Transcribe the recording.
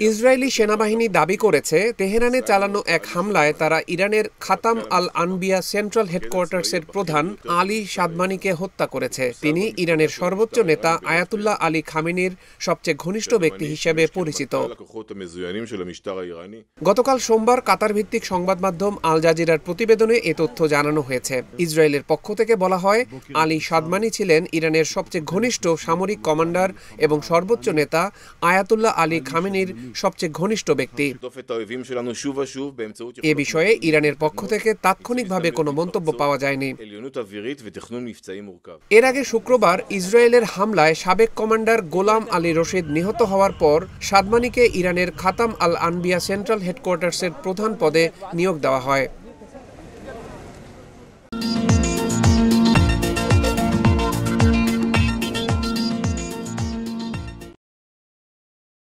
Israeli সেনাবাহিনী দাবি করেছে তেহরানে চালানো এক হামলায় তারা ইরানের খাতাম আল আনবিয়া সেন্ট্রাল হেডকোয়ার্টার্সের প্রধান আলী সাদমানিকে হত্যা করেছে। তিনি ইরানের সর্বোচ্চ নেতা আয়াতুল্লাহ আলী খামেনির সবচেয়ে ঘনিষ্ঠ ব্যক্তি হিসেবে পরিচিত। গতকাল সোমবার কাতার ভিত্তিক সংবাদ মাধ্যম আল জাজিরার প্রতিবেদনে এ তথ্য জানানো হয়েছে। ইসরায়েলের পক্ষ থেকে বলা হয়, আলী সাদমানি ছিলেন ইরানের সবচেয়ে ঘনিষ্ঠ সামরিক কমান্ডার এবং সর্বোচ্চ নেতা আয়াতুল্লাহ আলী খামেনির সবচেয়ে ঘনিষ্ঠ ব্যক্তি। এ বিষয়ে ইরানের পক্ষ থেকে তাৎক্ষণিকভাবে কোনো মন্তব্য পাওয়া যায়নি। এর আগে শুক্রবার ইসরায়েলের হামলায় সাবেক কমান্ডার গোলাম আলী রশিদ নিহত হওয়ার পর সাদমানিকে ইরানের খাতাম আল আনবিয়া সেন্ট্রাল হেডকোয়ার্টার্সের প্রধান পদে নিয়োগ দেওয়া হয়।